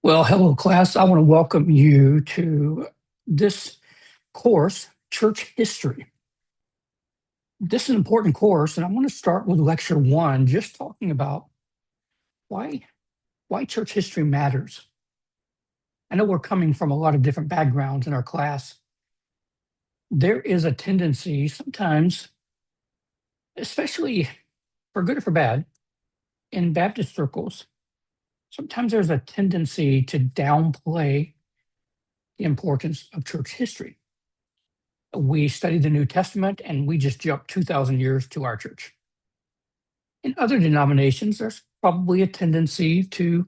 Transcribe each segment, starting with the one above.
Well, hello, class. I want to welcome you to this course, Church History. This is an important course, and I want to start with lecture one, just talking about why church history matters. I know we're coming from a lot of different backgrounds in our class. There is a tendency sometimes, especially for good or for bad, in Baptist circles, sometimes there's a tendency to downplay the importance of church history. We study the New Testament and we just jump 2,000 years to our church. In other denominations, there's probably a tendency to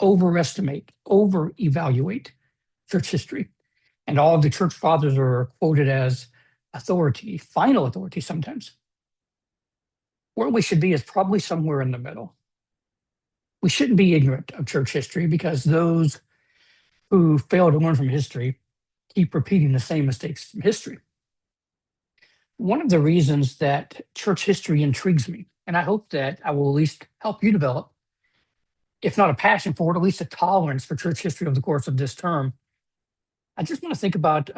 overestimate, over-evaluate church history. And all of the church fathers are quoted as authority, final authority sometimes. Where we should be is probably somewhere in the middle. We shouldn't be ignorant of church history because those who fail to learn from history keep repeating the same mistakes from history. One of the reasons that church history intrigues me, and I hope that I will at least help you develop, if not a passion for it, at least a tolerance for church history over the course of this term. I just want to think about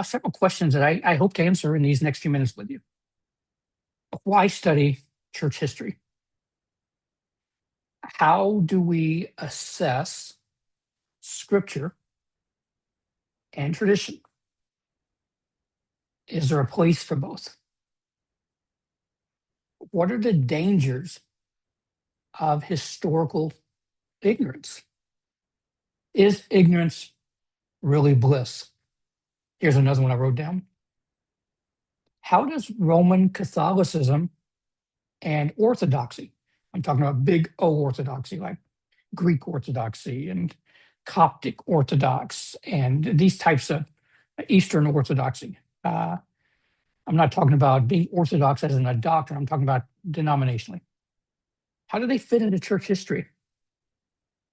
several questions that I hope to answer in these next few minutes with you. Why study church history? How do we assess scripture and tradition? Is there a place for both? What are the dangers of historical ignorance? Is ignorance really bliss? Here's another one I wrote down. How does Roman Catholicism and Orthodoxy, I'm talking about big O Orthodoxy, like Greek Orthodoxy and Coptic Orthodox and these types of Eastern Orthodoxy. I'm not talking about being Orthodox as in a doctrine, I'm talking about denominationally. How do they fit into church history?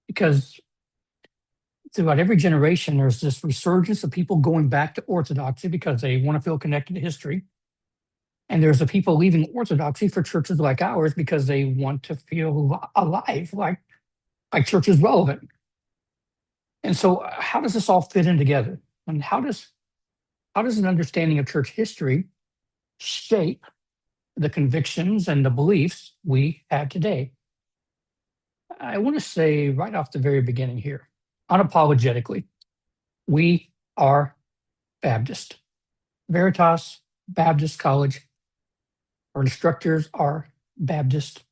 Because throughout every generation, there's this resurgence of people going back to Orthodoxy because they want to feel connected to history. And there's the people leaving Orthodoxy for churches like ours because they want to feel alive, like church is relevant. And so, how does this all fit in together? And how does an understanding of church history shape the convictions and the beliefs we have today? I want to say right off the very beginning here, unapologetically, we are Baptist. Veritas Baptist College. Our instructors are Baptist.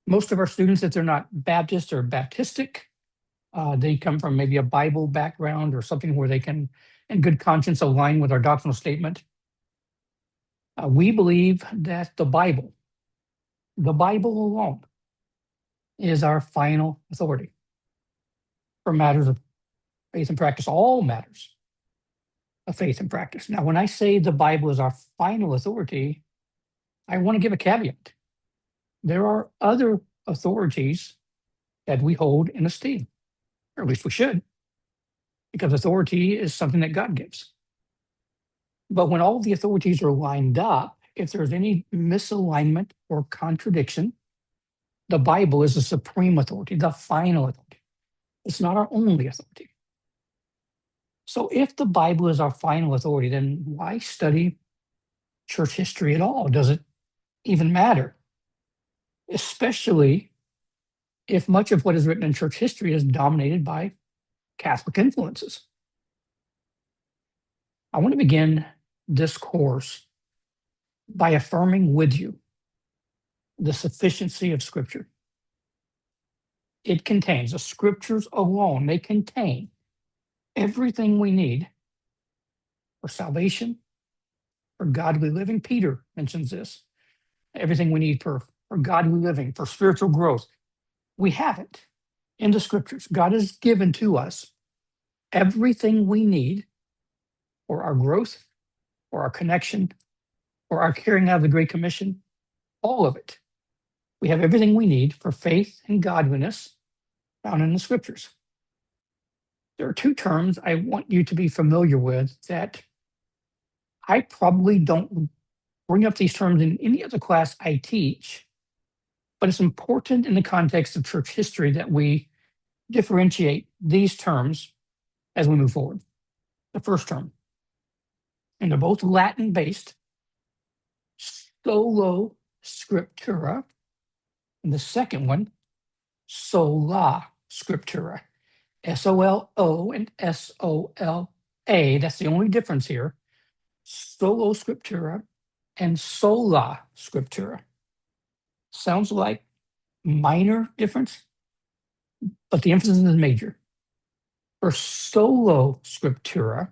Most of our students, if they're not Baptist or Baptistic, they come from maybe a Bible background or something where they can, in good conscience, align with our doctrinal statement. We believe that the Bible alone, is our final authority for matters of faith and practice, all matters of faith and practice. Now, when I say the Bible is our final authority, I want to give a caveat. There are other authorities that we hold in esteem, or at least we should, because authority is something that God gives. But when all of the authorities are lined up, if there's any misalignment or contradiction, the Bible is the supreme authority, the final authority. It's not our only authority. So if the Bible is our final authority, then why study church history at all? Does it even matter? Especially if much of what is written in church history is dominated by Catholic influences. I want to begin this course by affirming with you the sufficiency of Scripture. It contains, the Scriptures alone, they contain everything we need for salvation, for godly living. Peter mentions this. Everything we need for godly living, for spiritual growth. We have it in the Scriptures. God has given to us everything we need for our growth, for our connection, for our carrying out of the Great Commission, all of it. We have everything we need for faith and godliness found in the Scriptures. There are two terms I want you to be familiar with that I probably don't bring up these terms in any other class I teach, but it's important in the context of church history that we differentiate these terms as we move forward. The first term, and they're both Latin-based, solo scriptura, and the second one, sola scriptura, S-O-L-O and S-O-L-A. That's the only difference here. Solo scriptura and sola scriptura. Sounds like minor difference, but the emphasis is major. For solo scriptura,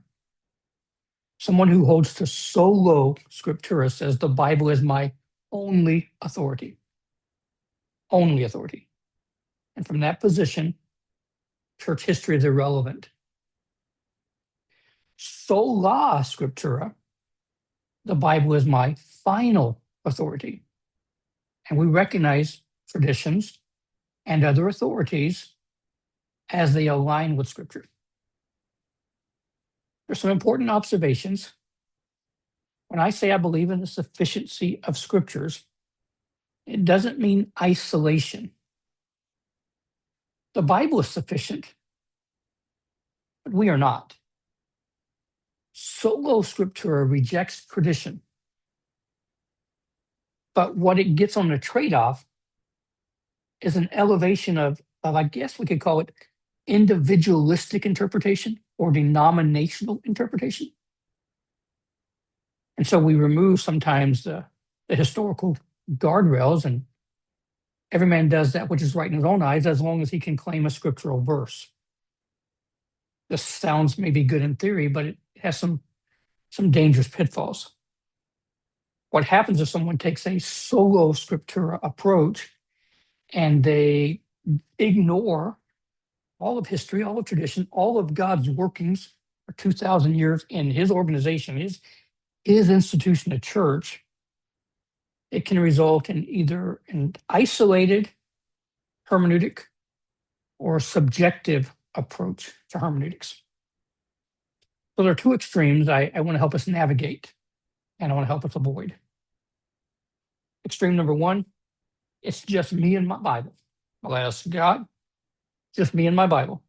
someone who holds to solo scriptura says the Bible is my only authority. Only authority. And from that position, church history is irrelevant. Sola scriptura, the Bible is my final authority. And we recognize traditions and other authorities as they align with Scripture. There's some important observations. When I say I believe in the sufficiency of Scriptures, it doesn't mean isolation. The Bible is sufficient, but we are not. Solo scriptura rejects tradition. But what it gets on the trade-off is an elevation of, I guess we could call it individualistic interpretation or denominational interpretation. And so we remove sometimes the historical guardrails, and every man does that which is right in his own eyes as long as he can claim a scriptural verse. This sounds maybe good in theory, but it has some dangerous pitfalls. What happens if someone takes a solo scriptura approach and they ignore all of history, all of tradition, all of God's workings for 2,000 years in his organization, his institution, the church? It can result in either an isolated hermeneutic or a subjective approach to hermeneutics. So there are two extremes I want to help us navigate, and I want to help us avoid. Extreme number one, it's just me and my Bible. I'll ask God, just me and my Bible.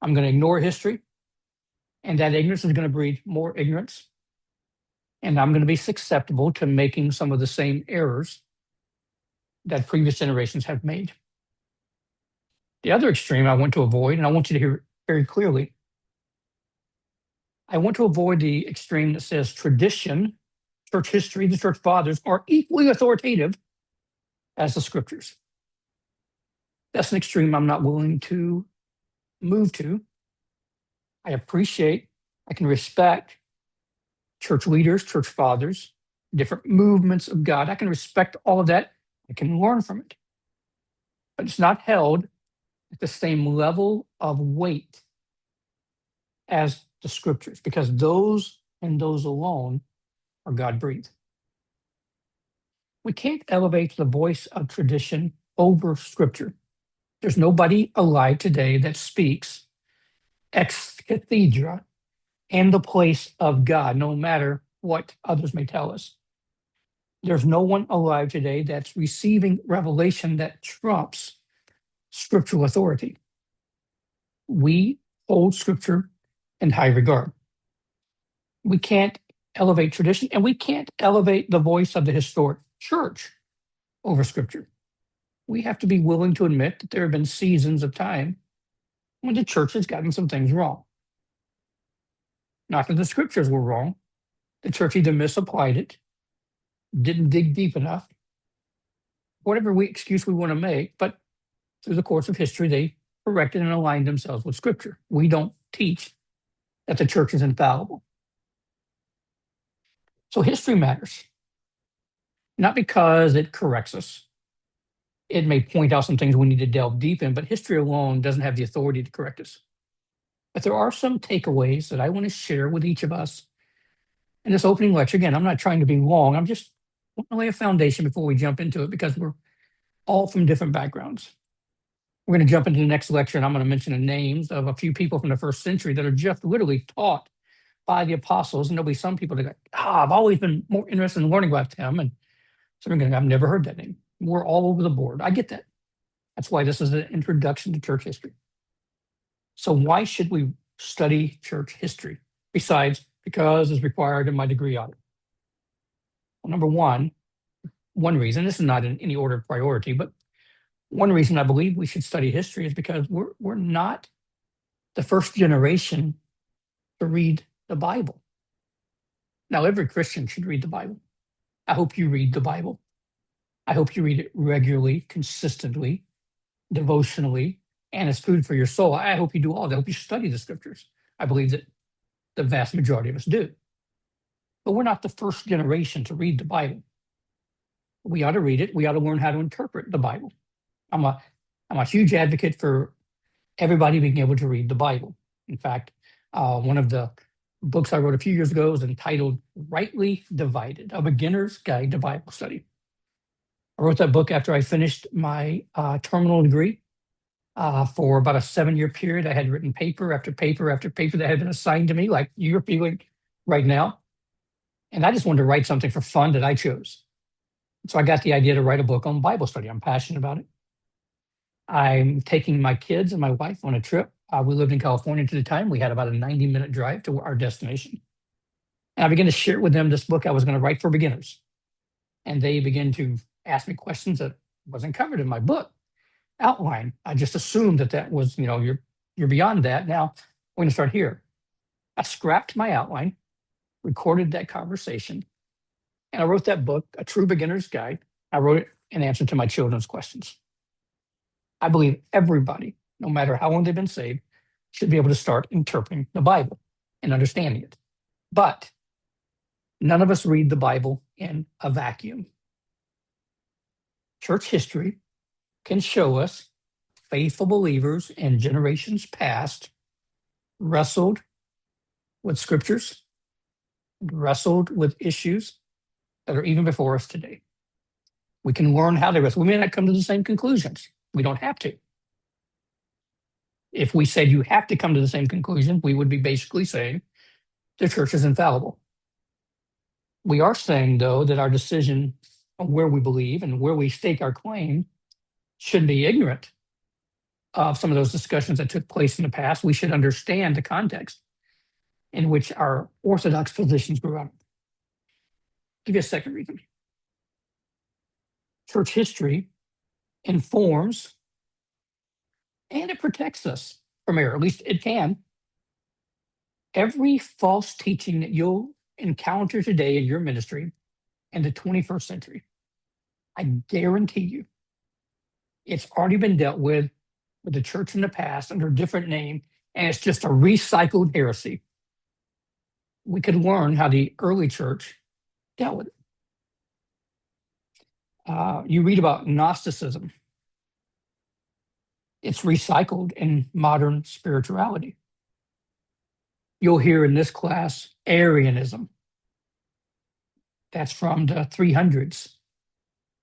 I'm going to ignore history, and that ignorance is going to breed more ignorance. And I'm going to be susceptible to making some of the same errors that previous generations have made. The other extreme I want to avoid, and I want you to hear very clearly, I want to avoid the extreme that says tradition, church history, the church fathers are equally authoritative as the scriptures. That's an extreme I'm not willing to move to. I appreciate, I can respect church leaders, church fathers, different movements of God. I can respect all of that. I can learn from it. But it's not held at the same level of weight as the scriptures, because those and those alone are God-breathed. We can't elevate the voice of tradition over scripture. There's nobody alive today that speaks ex cathedra and the place of God, no matter what others may tell us. There's no one alive today that's receiving revelation that trumps scriptural authority. We hold scripture in high regard. We can't elevate tradition, and we can't elevate the voice of the historic church over scripture. We have to be willing to admit that there have been seasons of time when the church has gotten some things wrong. Not that the scriptures were wrong. The church either misapplied it, didn't dig deep enough, whatever excuse we want to make, but through the course of history, they corrected and aligned themselves with scripture. We don't teach that the church is infallible. So history matters, not because it corrects us. It may point out some things we need to delve deep in, but history alone doesn't have the authority to correct us. But there are some takeaways that I want to share with each of us in this opening lecture. Again, I'm not trying to be long. I'm just want to lay a foundation before we jump into it, because we're all from different backgrounds. We're going to jump into the next lecture, and I'm going to mention the names of a few people from the first century that are just literally taught by the apostles. And there'll be some people that go, I've always been more interested in learning about them. And so we're going to, I've never heard that name. We're all over the board. I get that. That's why this is an introduction to church history. So why should we study church history? Besides, because it's required in my degree audit. Well, number one reason, this is not in any order of priority, but one reason I believe we should study history is because we're not the first generation to read the Bible. Now, every Christian should read the Bible. I hope you read the Bible. I hope you read it regularly, consistently, devotionally, and as food for your soul. I hope you do all that. I hope you study the scriptures. I believe that the vast majority of us do. But we're not the first generation to read the Bible. We ought to read it. We ought to learn how to interpret the Bible. I'm a huge advocate for everybody being able to read the Bible. In fact, one of the books I wrote a few years ago is entitled Rightly Divided, A Beginner's Guide to Bible Study. I wrote that book after I finished my terminal degree. For about a 7-year period, I had written paper after paper after paper that had been assigned to me, like you're feeling right now. And I just wanted to write something for fun that I chose. So I got the idea to write a book on Bible study. I'm passionate about it. I'm taking my kids and my wife on a trip. We lived in California at the time. We had about a 90-minute drive to our destination. And I began to share with them this book I was going to write for beginners. And they began to ask me questions that wasn't covered in my book outline. I just assumed that was, you're beyond that. Now we're going to start here. I scrapped my outline, recorded that conversation, and I wrote that book, A True Beginner's Guide. I wrote it in answer to my children's questions. I believe everybody, no matter how long they've been saved, should be able to start interpreting the Bible and understanding it. But none of us read the Bible in a vacuum. Church history can show us faithful believers in generations past wrestled with scriptures, wrestled with issues that are even before us today. We can learn how they wrestle. We may not come to the same conclusions. We don't have to. If we said you have to come to the same conclusion, we would be basically saying the church is infallible. We are saying, though, that our decision on where we believe and where we stake our claim shouldn't be ignorant of some of those discussions that took place in the past. We should understand the context in which our orthodox positions grew up. Give you a second reason. Church history informs and it protects us from error. At least it can. Every false teaching that you'll encounter today in your ministry in the 21st century, I guarantee you, it's already been dealt with the church in the past under a different name, and it's just a recycled heresy. We could learn how the early church dealt with it. You read about Gnosticism. It's recycled in modern spirituality. You'll hear in this class Arianism. That's from the 300s.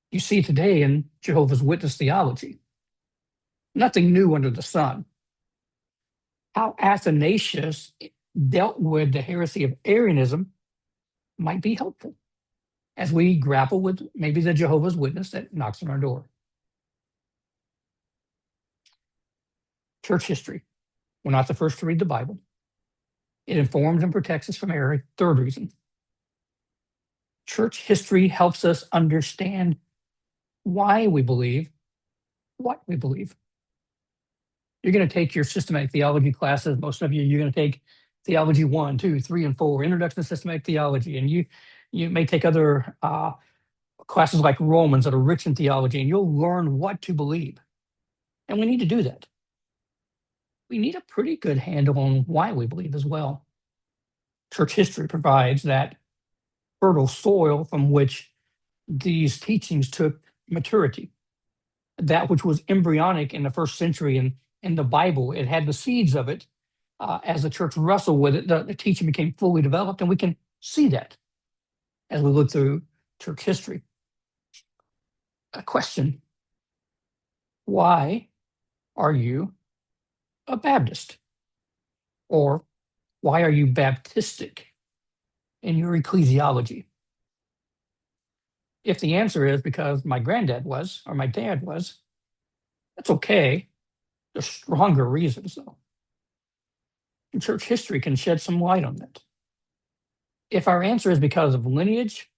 You see today in Jehovah's Witness theology. Nothing new under the sun. How Athanasius dealt with the heresy of Arianism might be helpful as we grapple with maybe the Jehovah's Witness that knocks on our door. Church history. We're not the first to read the Bible. It informs and protects us from error. Third reason. Church history helps us understand why we believe what we believe. You're going to take your systematic theology classes. Most of you're going to take theology 1, 2, 3, and 4, introduction to systematic theology. And you may take other classes like Romans that are rich in theology, and you'll learn what to believe. And we need to do that. We need a pretty good handle on why we believe as well. Church history provides that fertile soil from which these teachings took maturity. That which was embryonic in the first century and in the Bible, it had the seeds of it. As the church wrestled with it, the teaching became fully developed, and we can see that as we look through church history. A question: why are you a Baptist? Or why are you Baptistic in your ecclesiology? If the answer is because my granddad was, or my dad was, That's okay. There's stronger reasons, though. And church history can shed some light on that. If our answer is because of lineage,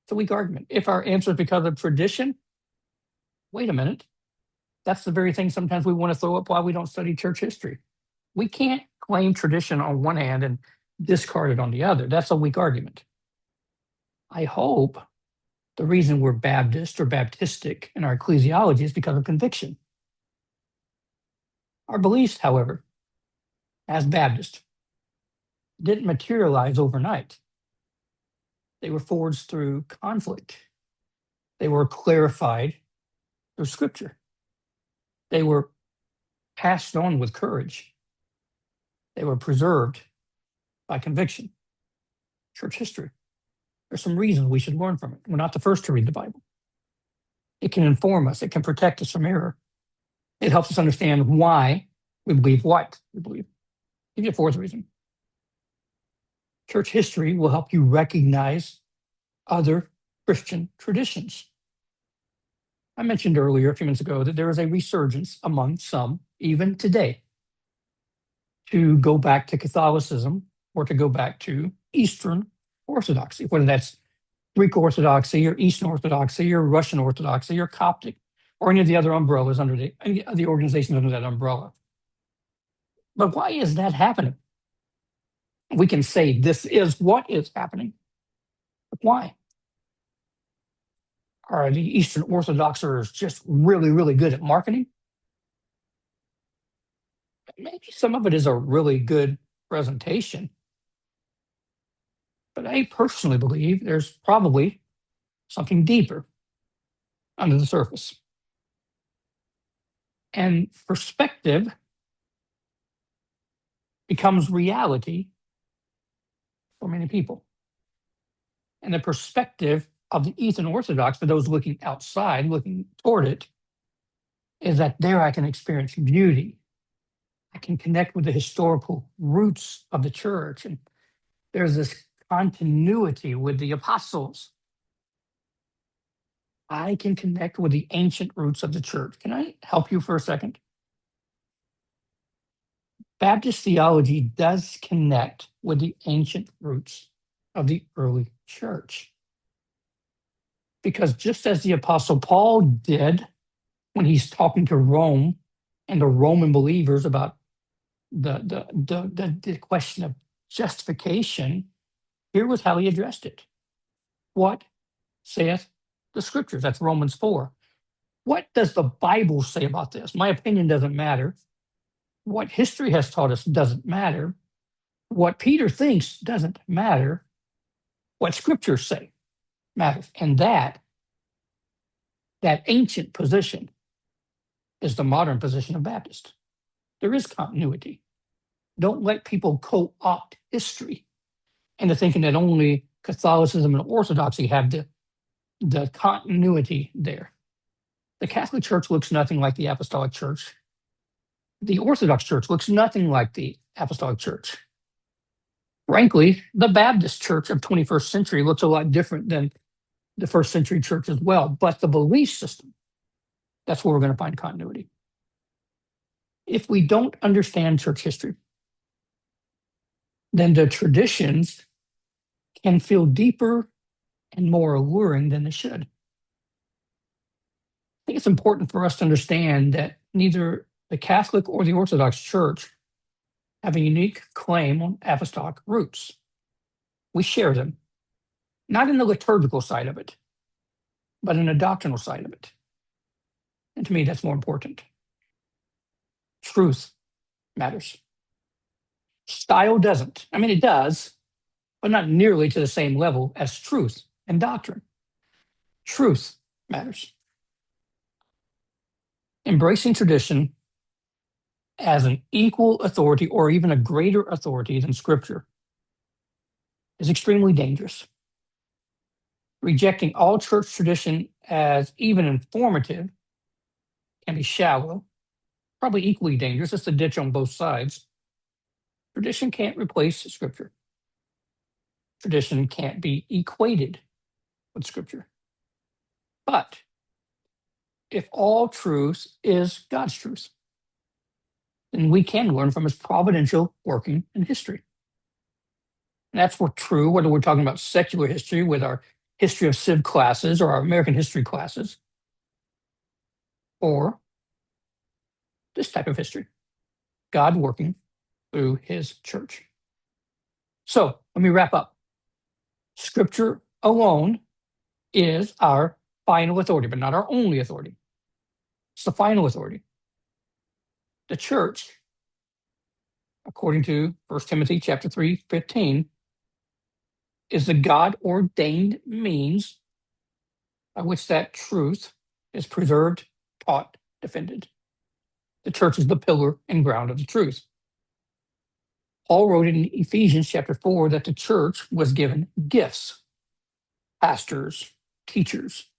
it's a weak argument. If our answer is because of tradition, wait a minute. That's the very thing sometimes we want to throw up why we don't study church history. We can't claim tradition on one hand and discard it on the other. That's a weak argument. I hope the reason we're Baptist or Baptistic in our ecclesiology is because of conviction. Our beliefs, however, as Baptists, didn't materialize overnight. They were forged through conflict. They were clarified through Scripture. They were passed on with courage. They were preserved by conviction. Church history. There's some reasons we should learn from it. We're not the first to read the Bible. It can inform us. It can protect us from error. It helps us understand why we believe what we believe. I'll give you a fourth reason. Church history will help you recognize other Christian traditions. I mentioned earlier, a few minutes ago, that there is a resurgence among some, even today, to go back to Catholicism or to go back to Eastern Orthodoxy, whether that's Greek Orthodoxy or Eastern Orthodoxy or Russian Orthodoxy or Coptic or any of the other umbrellas under the organizations under that umbrella. But why is that happening? We can say this is what is happening. But why? Are the Eastern Orthodoxers just really, really good at marketing? Maybe some of it is a really good presentation. But I personally believe there's probably something deeper under the surface. And perspective becomes reality for many people. And the perspective of the Eastern Orthodox, for those looking outside, looking toward it, is that there I can experience beauty. I can connect with the historical roots of the church. And there's this continuity with the apostles. I can connect with the ancient roots of the church. Can I help you for a second? Baptist theology does connect with the ancient roots of the early church. Because just as the Apostle Paul did when he's talking to Rome and the Roman believers about the question of justification, here was how he addressed it. What saith the Scriptures? That's Romans 4. What does the Bible say about this? My opinion doesn't matter. What history has taught us doesn't matter. What Peter thinks doesn't matter. What Scriptures say matters. And that ancient position is the modern position of Baptist. There is continuity. Don't let people co-opt history into thinking that only Catholicism and Orthodoxy have the continuity there. The Catholic Church looks nothing like the Apostolic Church. The Orthodox Church looks nothing like the Apostolic Church. Frankly, the Baptist Church of 21st century looks a lot different than the first century church as well. But the belief system, that's where we're going to find continuity. If we don't understand church history, then the traditions can feel deeper and more alluring than they should. I think it's important for us to understand that neither the Catholic or the Orthodox Church have a unique claim on apostolic roots. We share them, not in the liturgical side of it, but in the doctrinal side of it. And to me, that's more important. Truth matters. Style doesn't. I mean, it does, but not nearly to the same level as truth and doctrine. Truth matters. Embracing tradition as an equal authority or even a greater authority than Scripture is extremely dangerous. Rejecting all church tradition as even informative can be shallow, probably equally dangerous. It's a ditch on both sides. Tradition can't replace Scripture. Tradition can't be equated with Scripture. But if all truth is God's truth, then we can learn from his providential working in history. And that's true whether we're talking about secular history with our history of civ classes or our American history classes, or this type of history, God working through his church. So let me wrap up. Scripture alone is our final authority, but not our only authority. It's the final authority. The church, according to 1 Timothy chapter 3:15, is the God-ordained means by which that truth is preserved, taught, defended. The church is the pillar and ground of the truth. Paul wrote in Ephesians chapter 4 that the church was given gifts, pastors, teachers,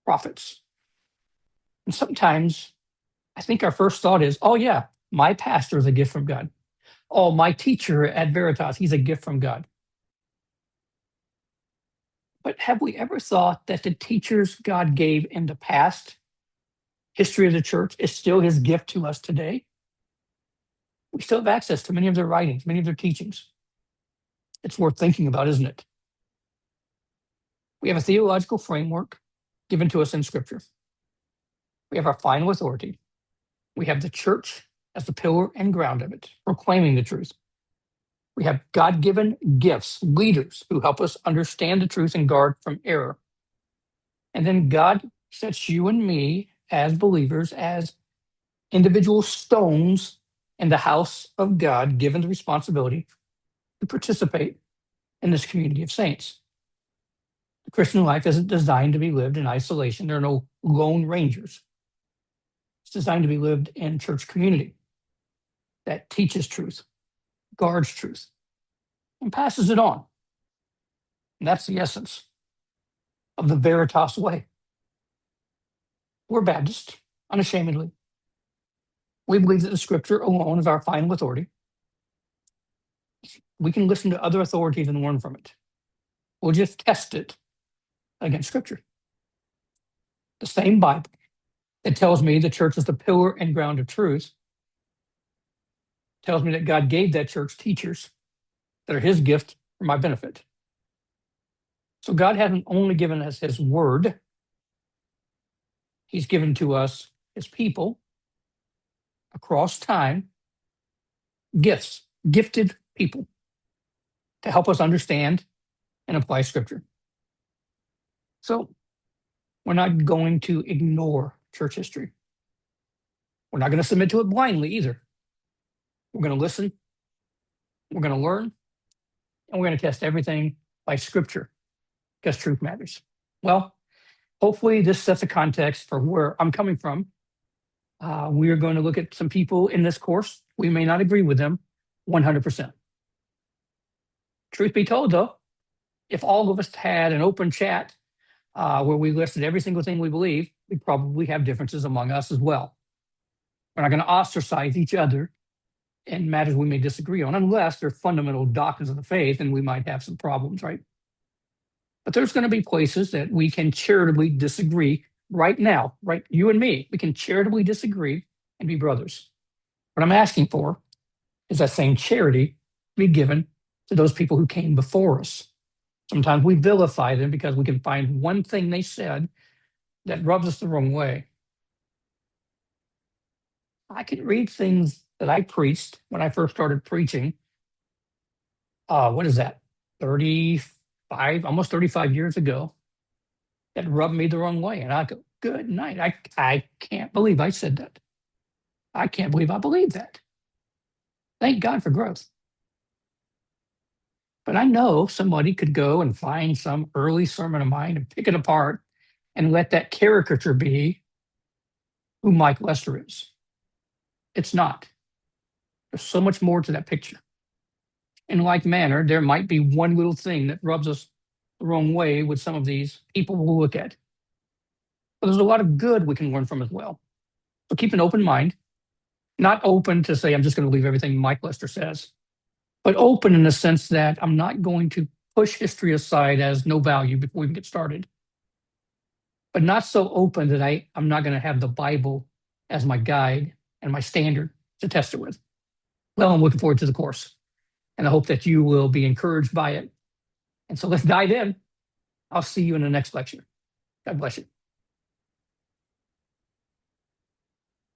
prophets. And sometimes I think our first thought is, oh yeah, my pastor is a gift from God. Oh, my teacher at Veritas, he's a gift from God. But have we ever thought that the teachers God gave in the past history of the church is still his gift to us today? We still have access to many of their writings, many of their teachings. It's worth thinking about, isn't it? We have a theological framework given to us in Scripture. We have our final authority. We have the church as the pillar and ground of it, proclaiming the truth. We have God-given gifts, leaders who help us understand the truth and guard from error. And then God sets you and me as believers, as individual stones in the house of God, given the responsibility to participate in this community of saints. The Christian life isn't designed to be lived in isolation. There are no lone rangers. It's designed to be lived in church community that teaches truth, guards truth, and passes it on. And that's the essence of the Veritas way. We're Baptist, unashamedly. We believe that the Scripture alone is our final authority. We can listen to other authorities and learn from it. We'll just test it against Scripture. The same Bible that tells me the church is the pillar and ground of truth tells me that God gave that church teachers that are his gift for my benefit. So God hasn't only given us his word, he's given to us his people across time, gifts, gifted people to help us understand and apply Scripture. So we're not going to ignore church history. We're not going to submit to it blindly either. We're going to listen, we're going to learn, and we're going to test everything by Scripture because truth matters. Well, hopefully this sets a context for where I'm coming from. We are going to look at some people in this course. We may not agree with them 100%. Truth be told, though, if all of us had an open chat where we listed every single thing we believe, we probably have differences among us as well. We're not going to ostracize each other in matters we may disagree on, unless they're fundamental doctrines of the faith, and we might have some problems, right? But there's going to be places that we can charitably disagree right now, right? You and me, we can charitably disagree and be brothers. What I'm asking for is that same charity be given to those people who came before us. Sometimes we vilify them because we can find one thing they said that rubs us the wrong way. I can read things that I preached when I first started preaching. What is that? 35, almost 35 years ago, that rubbed me the wrong way. And I go, good night. I can't believe I said that. I can't believe I believed that. Thank God for growth. But I know somebody could go and find some early sermon of mine and pick it apart and let that caricature be who Mike Lester is. It's not. There's so much more to that picture. In like manner, there might be one little thing that rubs us the wrong way with some of these people we'll look at. But there's a lot of good we can learn from as well. So keep an open mind, not open to say, I'm just going to leave everything Mike Lester says, but open in the sense that I'm not going to push history aside as no value before we even get started. but not so open that I'm not going to have the Bible as my guide and my standard to test it with. Well, I'm looking forward to the course, and I hope that you will be encouraged by it. And so let's dive in. I'll see you in the next lecture. God bless you.